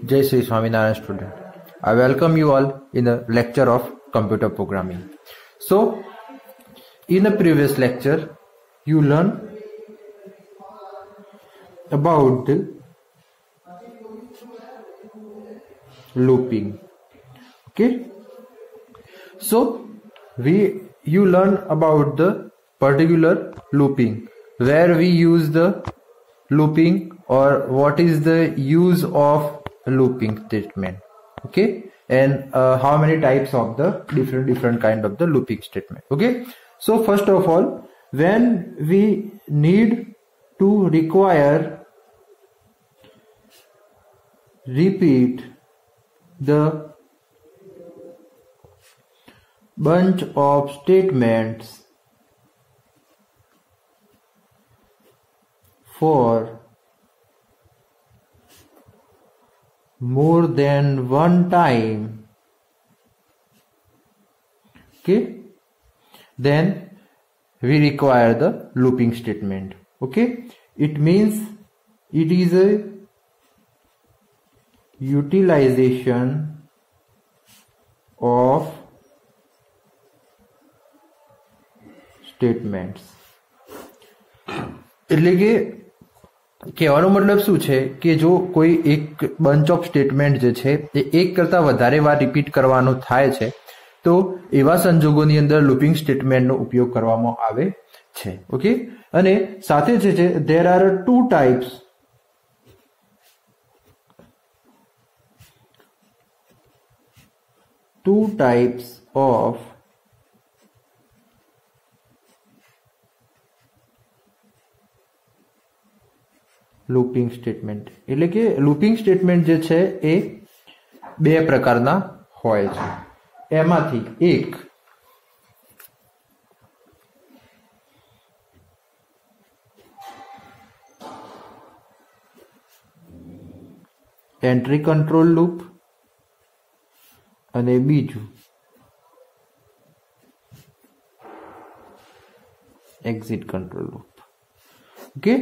Jai Sri Swaminarayan student. I welcome you all in the lecture of computer programming. So, in the previous lecture, you learned about the looping. Okay. So, you learn about the particular looping, where we use the looping or what is the use of looping statement. Okay, and how many types of the different kind of the looping statement. Okay, so first of all, when we need to repeat the bunch of statements for more than one time, okay, then we require the looping statement. Okay, it means it is a utilization of statements. એટલે કે કહેવાનો મતલબ શું છે કે જો કોઈ એક બંચ ઓફ સ્ટેટમેન્ટ જે છે એ એક કરતા વધારે વાર રિપીટ કરવાનો થાય છે તો એવા સંજોગોની અંદર લૂપિંગ સ્ટેટમેન્ટનો ઉપયોગ કરવામાં આવે છે. ઓકે, અને સાથે જે છે there are two types of looping statement. એટલે કે લૂપિંગ સ્ટેટમેન્ટ જે છે એ બે પ્રકારના હોય છે. એમાંથી એક એન્ટ્રી કંટ્રોલ લૂપ અને બીજું exit control loop. Okay,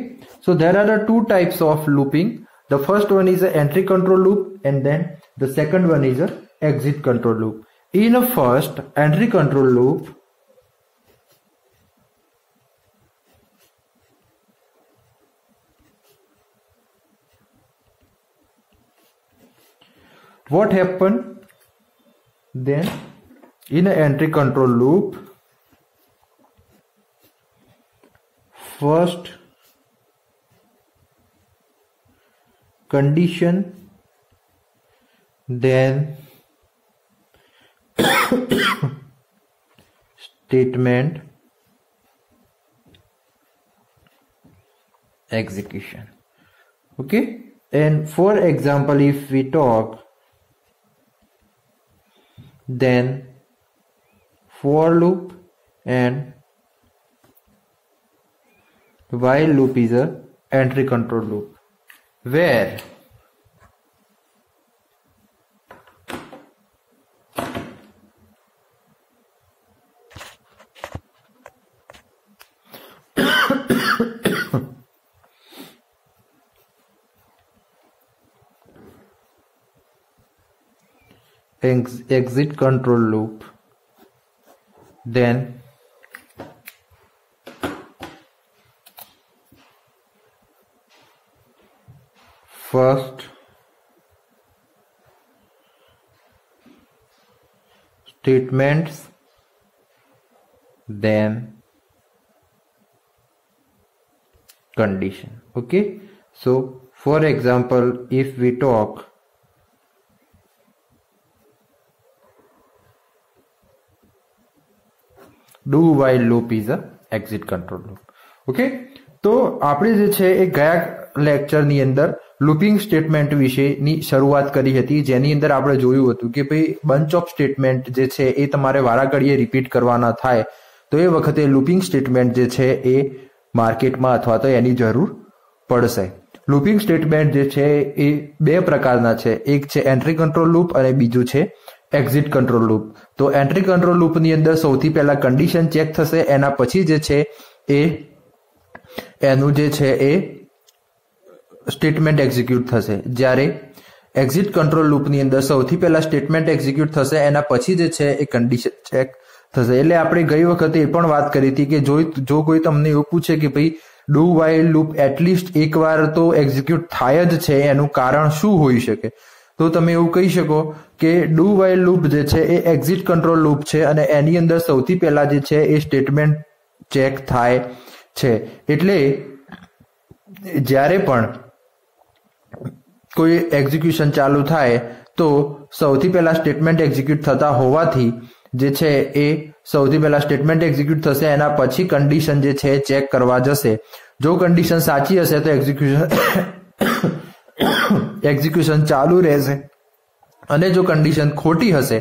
so there are the two types of looping. The first one is a entry control loop and then the second one is a exit control loop. In a first entry control loop, what happened then? In an entry control loop, first condition, then statement, execution. Okay, and for example, if we talk, then for loop and while loop is a entry control loop, where exit control loop, then first statements, then condition. Okay, so for example, if we talk do while loop is a exit control loop. Okay, તો આપણે જે છે એ ગયા લેક્ચરની અંદર looping statement વિશેની શરૂઆત કરી હતી, જેની અંદર આપણે જોયું હતું કે ભાઈ બંચ ઓફ સ્ટેટમેન્ટ જે છે એ તમારે વારાઘડીએ રિપીટ કરવાના થાય તો એ વખતે લૂપિંગ સ્ટેટમેન્ટ જે છે એ માર્કેટમાં અથવા તો એની જરૂર પડશે. લૂપિંગ સ્ટેટમેન્ટ જે છે એ બે પ્રકારના છે, એક છે એન્ટ્રી કંટ્રોલ લૂપ અને બીજું છે એક્ઝિટ કંટ્રોલ લૂપ. તો એન્ટ્રી કંટ્રોલ લૂપની અંદર સૌથી પહેલા કન્ડિશન ચેક થશે, એના પછી જે છે એ એનું જે છે એ સ્ટેટમેન્ટ એક્ઝિક્યુટ થશે. જ્યારે એક્ઝિટ કંટ્રોલ લૂપની અંદર સૌથી પહેલા સ્ટેટમેન્ટ એક્ઝિક્યુટ થશે, એના પછી જે છે એ કન્ડિશન ચેક થશે. એટલે આપણે ગઈ વખતે એ પણ વાત કરી હતી કે જો કોઈ તમને એવું પૂછે કે ભાઈ ડુ વાઇલ લૂપ એટલીસ્ટ એકવાર તો એક્ઝિક્યુટ થાય જ છે, એનું કારણ શું હોઈ શકે, તો તમે એવું કહી શકો કે ડુ વાઇલ લૂપ જે છે એ એક્ઝિટ કંટ્રોલ લૂપ છે અને એની અંદર સૌથી પહેલા જે છે એ સ્ટેટમેન્ટ ચેક થાય છે. એટલે જ્યારે પણ કોઈ એક્ઝિક્યુશન ચાલુ થાય તો સૌથી પહેલા સ્ટેટમેન્ટ એક્ઝિક્યુટ થતા હોવાથી જે છે એ સૌથી પહેલા સ્ટેટમેન્ટ એક્ઝિક્યુટ થશે, એના પછી કન્ડિશન જે છે ચેક કરવા જશે. જો કન્ડિશન સાચી હશે તો એક્ઝિક્યુશન ચાલુ રહેશે અને જો કન્ડિશન ખોટી હશે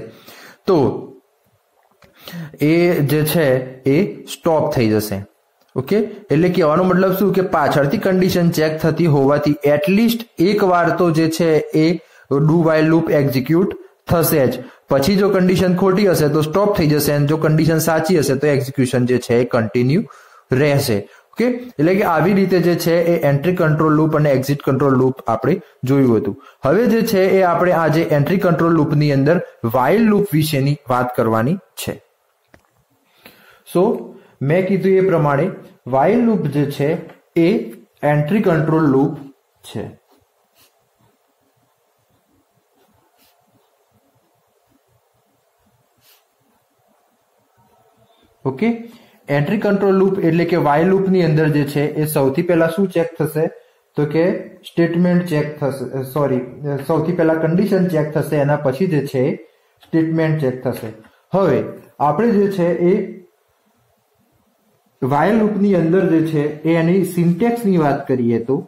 તો એ જે છે એ સ્ટોપ થઈ જશે. ઓકે, એટલે કહેવાનો મતલબ શું કે પાછળથી કન્ડિશન ચેક થતી હોવાથી એટલીસ્ટ એક વાર તો જે છે એ ડુ વાઇલ લૂપ એક્ઝિક્યુટ થશે જ. પછી જો કન્ડિશન ખોટી હશે તો સ્ટોપ થઈ જશે અને જો કન્ડિશન સાચી હશે તો એક્ઝિક્યુશન જે છે એ કન્ટિન્યુ રહેશે. ઓકે, એટલે કે આવી રીતે જે છે એ એન્ટ્રી કંટ્રોલ લૂપ અને એક્ઝિટ કંટ્રોલ લૂપ આપણે જોયું હતું. હવે જે છે એ આપણે આજે એન્ટ્રી કંટ્રોલ લૂપની અંદર વાઇલ લૂપ વિશેની વાત કરવાની છે. સો મેં કીધું એ પ્રમાણે વાઇલ લૂપ જે છે એ એન્ટ્રી કંટ્રોલ લૂપ છે. ઓકે, એન્ટ્રી કંટ્રોલ લૂપ એટલે કે વાઇલ લૂપની અંદર જે છે એ સૌથી પહેલા શું ચેક થશે તો કે સ્ટેટમેન્ટ ચેક થશે, સૌથી પહેલા કન્ડિશન ચેક થશે, એના પછી જે છે સ્ટેટમેન્ટ ચેક થશે. હવે આપણે જે છે એ વાઇલ લૂપની અંદર જે છે એ એની સિન્ટેક્સની વાત કરીએ તો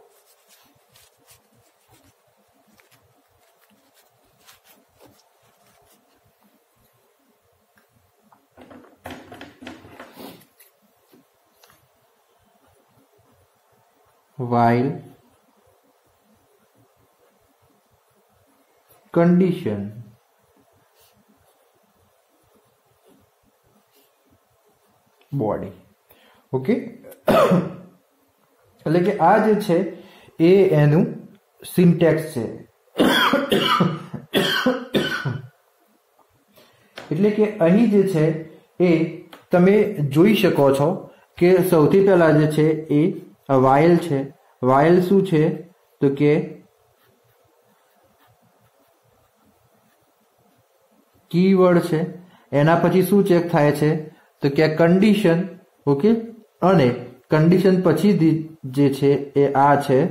while condition body. ઓકે, એટલે કે આ જે છે એ એનું સિન્ટેક્સ છે. એટલે કે અહીં જે છે એ તમે જોઈ શકો છો કે સૌથી પહેલા જે છે એ વાઇલ છે. વાઇલ શું છે તો કે કીવર્ડ છે, એના પછી શું ચેક થાય છે તો કે કન્ડિશન. ઓકે, અને કન્ડિશન પછી જે છે એ આ છે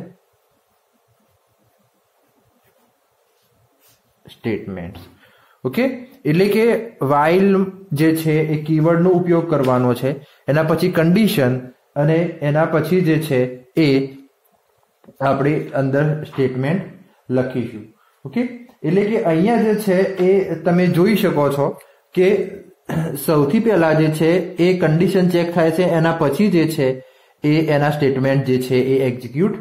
સ્ટેટમેન્ટ. ઓકે, એટલે કે વાઇલ જે છે એ કીવર્ડનો ઉપયોગ કરવાનો છે, એના પછી કન્ડિશન અને એના પછી જે છે એ આપણે અંદર સ્ટેટમેન્ટ લખીશું. ઓકે, એટલે કે અહીંયા જે છે એ તમે જોઈ શકો છો કે સૌથી પહેલા જે છે એ કન્ડિશન ચેક થાય છે, એના પછી જે છે એ એના સ્ટેટમેન્ટ જે છે એ એક્ઝિક્યુટ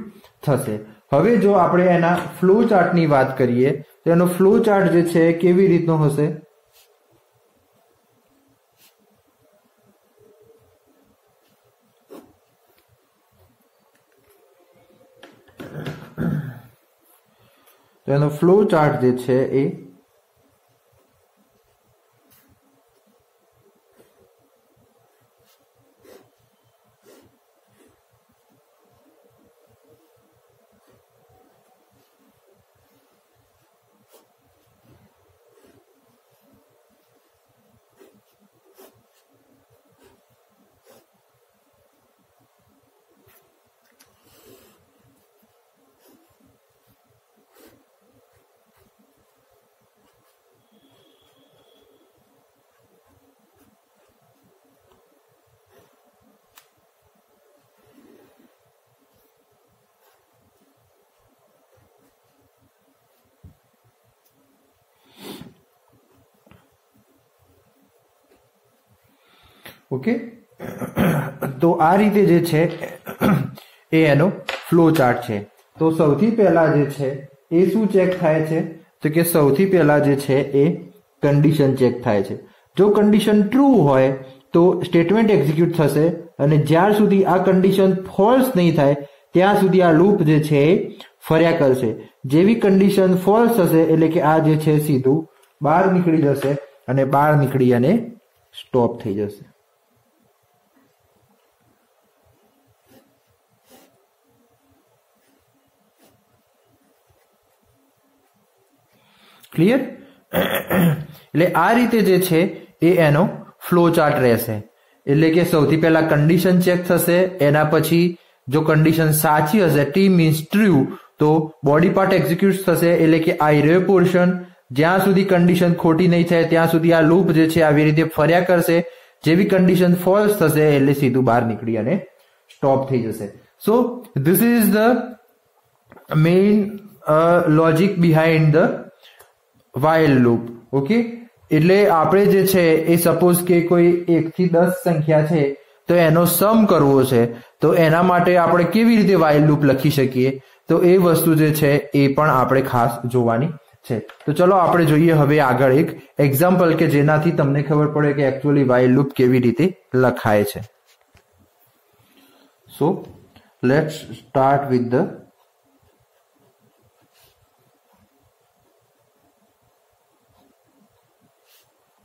થશે. હવે જો આપણે એના ફ્લો ચાર્ટની વાત કરીએ તો એનો ફ્લો ચાર્ટ જે છે કેવી રીતનો હશે તો એનો ફ્લો ચાર્ટ જે છે એ ઓકે, તો આ રીતે જે છે એ એનો ફ્લો ચાર્ટ છે. તો સૌથી પહેલા જે છે એ શું ચેક થાય છે તો કે સૌથી પહેલા જે છે એ કન્ડિશન ચેક થાય છે. જો કન્ડિશન ટ્રુ હોય તો સ્ટેટમેન્ટ એક્ઝિક્યુટ થશે અને જ્યાર સુધી આ કન્ડિશન ફોલ્સ નહીં થાય ત્યાં સુધી આ લૂપ જે છે એ ફર્યા કરશે. જેવી કન્ડિશન ફોલ્સ હશે એટલે કે આ જે છે સીધું બહાર નીકળી જશે અને બહાર નીકળી અને સ્ટોપ થઈ જશે. ક્લિયર? એટલે આ રીતે જે છે એ એનો ફ્લો ચાર્ટ રહેશે. એટલે કે સૌથી પહેલા કન્ડિશન ચેક થશે, એના પછી જો કન્ડિશન સાચી હશે, ટી મીન્સ ટ્રુ, તો બોડી પાર્ટ એક્ઝિક્યુટ થશે. એટલે કે આ રહ્યો પોર્શન, જ્યાં સુધી કન્ડિશન ખોટી નહીં થાય ત્યાં સુધી આ લૂપ જે છે આવી રીતે ફર્યા કરશે. જેવી કન્ડિશન ફોલ્સ થશે એટલે સીધું બહાર નીકળી અને સ્ટોપ થઈ જશે. So this is the main logic behind the while loop. Okay, એટલે આપણે જે છે એ સપોઝ કે કોઈ 1 થી 10 સંખ્યા છે તો એનો સમ કરવો છે, તો એના માટે આપણે કેવી રીતે વાઇલ લૂપ લખી શકીએ, તો એ વસ્તુ જે છે એ પણ આપણે ખાસ જોવાની છે. તો ચલો આપણે જોઈએ હવે આગળ એક એક્ઝામ્પલ કે જેનાથી તમને ખબર પડે કે એકચ્યુઅલી વાઇલ લૂપ કેવી રીતે લખાય છે. So let's start with the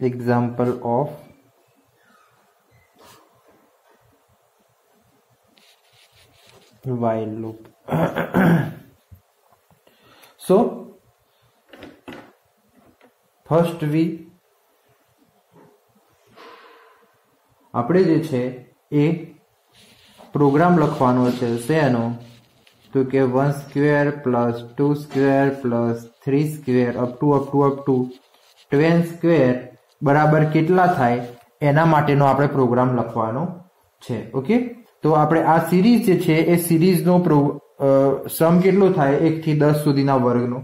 example of while loop. So first આપણે જે છે એ પ્રોગ્રામ લખવાનો છે શેનો, તો કે 1 square plus 2 square plus 3 square up to 20 square બરાબર કેટલા થાય એના માટેનો આપણે પ્રોગ્રામ લખવાનો છે. ઓકે, તો આપણે આ સિરીઝ જે છે એ સિરીઝનો સમ કેટલો થાય 1 થી 10 સુધીના વર્ગનો,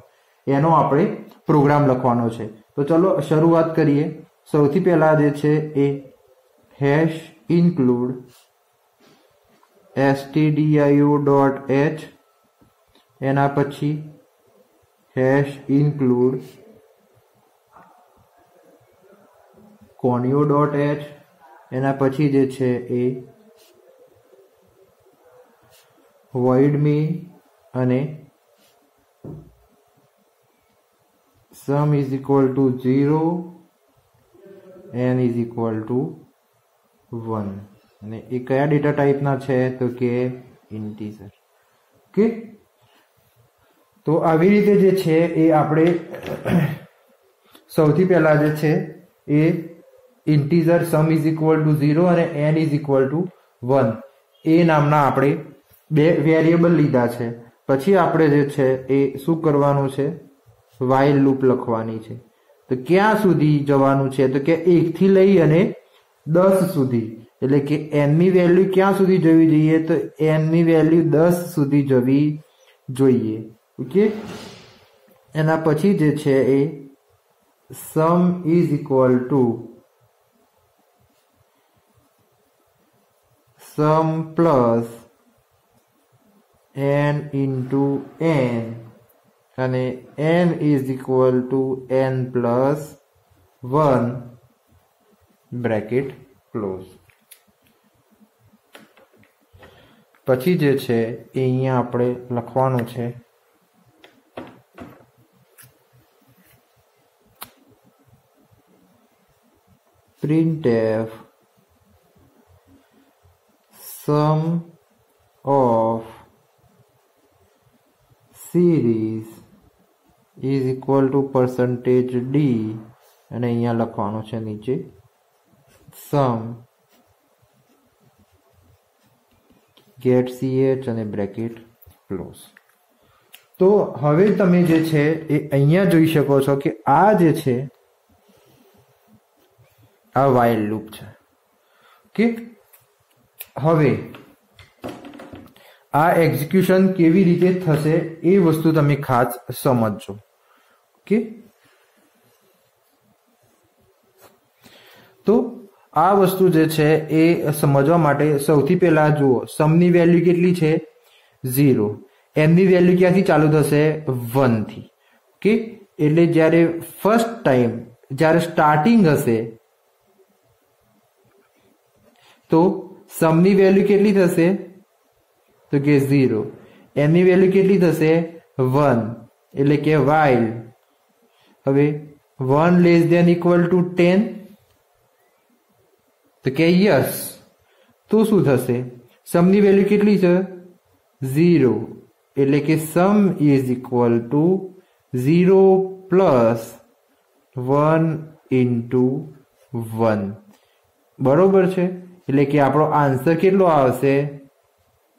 એનો આપણે પ્રોગ્રામ લખવાનો છે. તો ચલો શરૂઆત કરીએ. સૌથી પહેલા જે છે એ હેશ ઇન્ક્લુડ stdio.h, એના પછી હેશ ઇન્ક્લુડ conio.h, એના પછી જે છે એ void main અને sum is equal to 0 n is equal to 1, અને એ કયા ડેટા ટાઈપના છે તો કે ઇન્ટીજર. ઓકે, તો આવી રીતે જે છે એ આપણે સૌથી પહેલા જે છે એ integer sum is equal to 0 અને n ઇઝ ઇક્વલ ટુ 1 એ નામના આપણે બે વેરિયેબલ લીધા છે. પછી આપણે જે છે એ શું કરવાનું છે, વાઇલ લૂપ લખવાની છે. તો ક્યાં સુધી જવાનું છે તો કે 1 થી લઈ અને 10 સુધી, એટલે કે n ની વેલ્યુ ક્યાં સુધી જવી જોઈએ તો n ની વેલ્યુ 10 સુધી જવી જોઈએ. ઓકે, એના પછી જે છે એ sum is equal to sum plus n into n અને n is equal to n plus 1 bracket close. પછી જે છે એ અહીંયા આપણે લખવાનું છે printf sum of series is equal to %d અને અહીંયા લખવાનું છે નીચે sum get ch અને બ્રેકેટ ક્લોઝ. તો હવે તમે જે છે એ અહીંયા જોઈ શકો છો કે આ જે છે આ વાઇલ લૂપ છે. ઓકે, હવે આ એક્ઝિક્યુશન કેવી રીતે થશે એ વસ્તુ તમે ખાસ સમજજો. ઓકે, તો આ વસ્તુ જે છે એ સમજવા માટે સૌથી પહેલા જુઓ સમની વેલ્યુ કેટલી છે 0, n ની વેલ્યુ ક્યાંથી ચાલુ થશે 1 થી. ઓકે, એટલે જ્યારે ફર્સ્ટ ટાઈમ જ્યારે સ્ટાર્ટિંગ હશે તો સમની વેલ્યુ કેટલી થશે તો કે 0, n ની વેલ્યુ કેટલી થશે 1, એટલે કે while હવે 1 લેસ ધેન ઇક્વલ ટુ 10 તો કે યસ તો શું થશે સમની વેલ્યુ કેટલી છે 0 એટલે કે sum is equal to 0 plus 1 into 1 બરોબર છે એટલે કે આપણો આન્સર કેટલો આવશે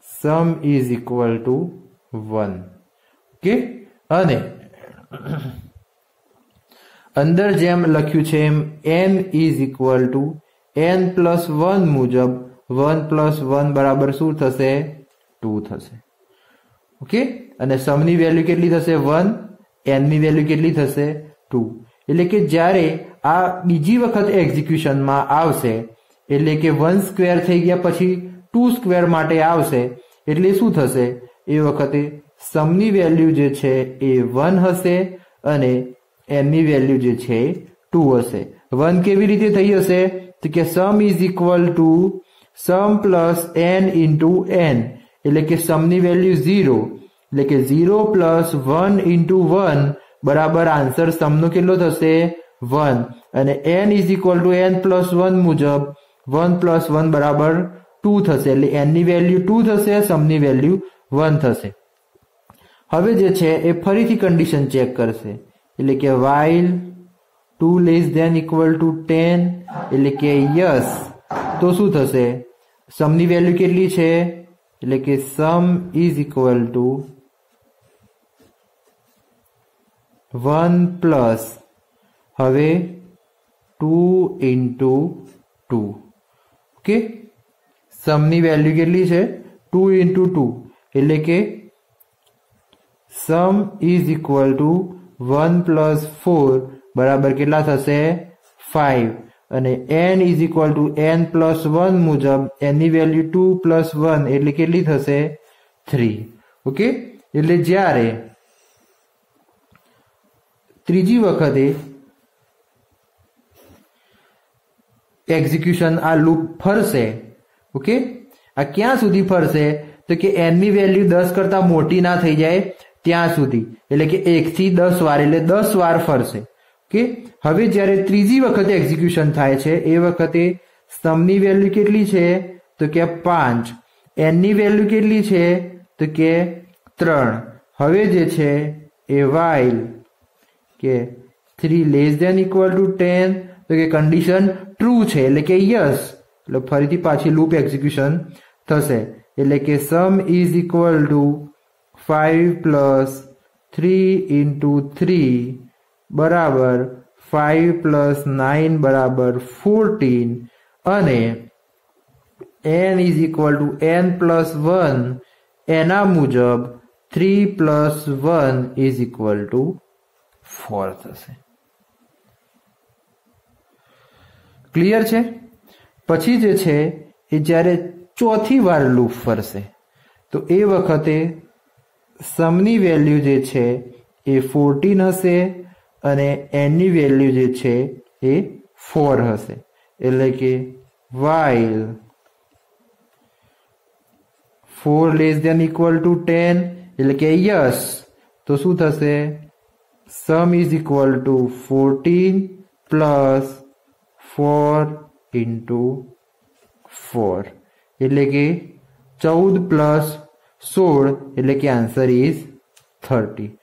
sum is equal to 1 okay અને અંદર જેમ લખ્યું છે એમ n is equal to n plus 1 મુજબ 1 પ્લસ 1 બરાબર શું થશે 2 થશે ઓકે અને સમની વેલ્યુ કેટલી થશે 1 n ની વેલ્યુ કેટલી થશે 2 એટલે કે જ્યારે આ બીજી વખત એક્ઝિક્યુશનમાં આવશે એટલે કે 1 સ્ક્વેર થઈ ગયા પછી 2 સ્ક્વેર માટે આવશે એટલે શું થશે એ વખતે સમની વેલ્યુ જે છે એ 1 હશે અને n ની વેલ્યુ જે છે 2 હશે 1 કેવી રીતે થઈ હશે તો કે sum is equal to sum plus n into n એટલે કે સમની વેલ્યુ 0 એટલે કે 0 પ્લસ 1 ઇન્ટુ 1 બરાબર આન્સર સમનો કેટલો થશે 1 અને n is equal to n plus 1 મુજબ 1 પ્લસ 1 બરાબર 2 થશે એટલે n ની વેલ્યુ 2 થશે સમની વેલ્યુ 1 થશે હવે જે છે એ ફરીથી કન્ડિશન ચેક કરશે એટલે કે while 2 less than equal to 10 એટલે કે યસ તો શું થશે સમની વેલ્યુ કેટલી છે એટલે કે sum is equal to 1 plus હવે 2 ઇન્ટુ 2 ઓકે સમની વેલ્યુ કેટલી છે 2 ઇન્ટુ 2 એટલે કે sum is equal to 1 plus 4 બરાબર કેટલા થશે 5 અને n is equal to n plus 1 મુજબ n ની વેલ્યુ 2 પ્લસ 1 એટલે કેટલી થશે 3 ઓકે એટલે જ્યારે ત્રીજી વખતે એક્ઝિક્યુશન આ લૂપ ફરશે ઓકે આ ક્યાં સુધી ફરશે તો કે n ની વેલ્યુ 10 કરતા મોટી ના થઈ જાય ત્યાં સુધી એટલે કે 1 થી 10 વાર એટલે 10 વાર ફરશે ઓકે હવે જ્યારે ત્રીજી વખતે એક્ઝિક્યુશન થાય છે એ વખતે સમની વેલ્યુ કેટલી છે તો કે 5 n ની વેલ્યુ કેટલી છે તો કે 3 હવે જે છે એ while કે 3 લેસ ધેન ઇક્વલ ટુ 10 તો કે કન્ડિશન ટ્રુ છે એટલે કે યસ એટલે ફરીથી પાછી લૂપ એક્ઝિક્યુશન થશે એટલે કે sum is equal to 5 plus 3 into 3 બરાબર 5 પ્લસ 9 બરાબર 14 અને n is equal to n plus 1 એના મુજબ 3 પ્લસ 1 ઇઝ ઇક્વલ ટુ 4 થશે ક્લિયર છે પછી જે છે એ જ્યારે ચોથી વાર લૂપ ફરશે તો એ વખતે સમની વેલ્યુ જે છે એ 14 હશે અને n ની વેલ્યુ જે છે એ 4 હશે એટલે કે while 4 less than equal to 10 એટલે કે યસ તો શું થશે sum is equal to 14 plus 4 into 4 એટલે કે 14 પ્લસ 16 એટલે કે આન્સર ઇઝ 30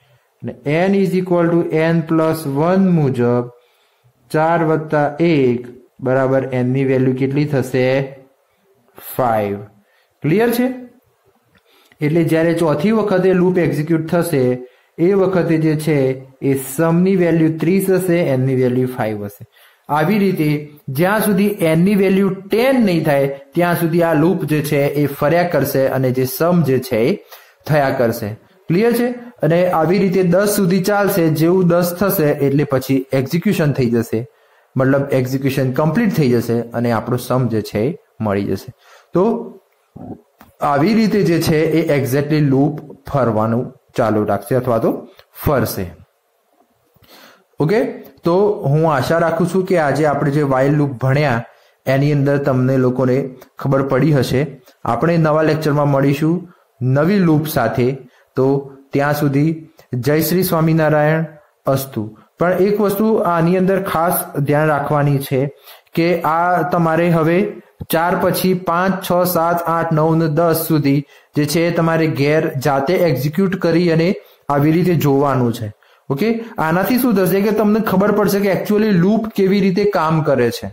અને n is equal to n plus 1 મુજબ 4 વત્તા 1 બરાબર n ની વેલ્યુ કેટલી થશે 5 ક્લિયર છે એટલે જ્યારે ચોથી વખતે લૂપ એક્ઝિક્યુટ થશે એ વખતે જે છે એ સમની વેલ્યુ 30 હશે n ની વેલ્યુ 5 હશે આવી રીતે જ્યાં સુધી n ની વેલ્યુ 10 નહીં થાય ત્યાં સુધી આ લૂપ જે છે એ ફર્યા કરશે અને જે સમ જે છે એ થયા કરશે ક્લિયર છે અને આવી રીતે 10 સુધી ચાલશે જેવું 10 થશે એટલે પછી એક્ઝિક્યુશન થઈ જશે મતલબ એક્ઝિક્યુશન કમ્પ્લીટ થઈ જશે અને આપણો સમ જે છે એ મળી જશે તો આવી રીતે જે છે એ એક્ઝેક્ટલી લૂપ ફરવાનું ચાલુ રાખશે અથવા તો ફરશે ઓકે તો હું આશા રાખું છું કે આજે આપણે જે while લૂપ ભણ્યા એની અંદર તમને લોકોને ખબર પડી હશે આપણે નવા લેક્ચરમાં મળીશું નવી લૂપ સાથે તો ત્યાં સુધી જય શ્રી સ્વામિનારાયણ અસ્તુ. પણ એક વસ્તુ આની અંદર ખાસ ધ્યાન રાખવાની છે કે આ તમારે હવે 4 પછી 5, 6, 7, 8, 9 ને 10 સુધી જે છે તમારે ઘેર જાતે એક્ઝિક્યુટ કરી અને આવી રીતે જોવાનું છે. ઓકે, આનાથી શું થશે કે તમને ખબર પડશે કે એકચ્યુઅલી લૂપ કેવી રીતે કામ કરે છે.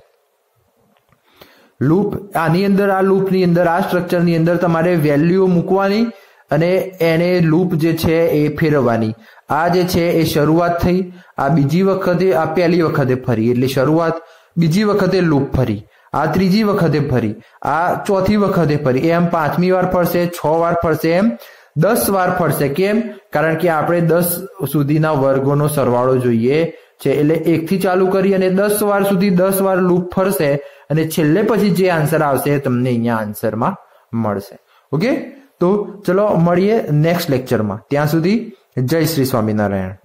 લૂપ આની અંદર, આ લૂપની અંદર, આ સ્ટ્રક્ચરની અંદર તમારે વેલ્યુ મૂકવાની અને એને લૂપ જે છે એ ફેરવવાની. આ જે છે એ શરૂઆત થઈ, આ બીજી વખતે, આ પહેલી વખતે ફરી એટલે શરૂઆત, બીજી વખતે લૂપ ફરી, આ ત્રીજી વખતે ફરી, આ ચોથી વખતે ફરી, એમ 5મી વાર ફરશે, 6 વાર ફરશે, એમ 10 વાર ફરશે. કેમ? કારણ કે આપણે 10 સુધીના વર્ગોનો સરવાળો જોઈએ છે. એટલે 1 થી ચાલુ કરી અને 10 વાર સુધી 10 વાર લૂપ ફરશે અને છેલ્લે પછી જે આન્સર આવશે તમને અહીંયા આન્સરમાં મળશે. ઓકે, તો ચલો મળીએ નેક્સ્ટ લેક્ચરમાં. ત્યાં સુધી જય શ્રી સ્વામિનારાયણ.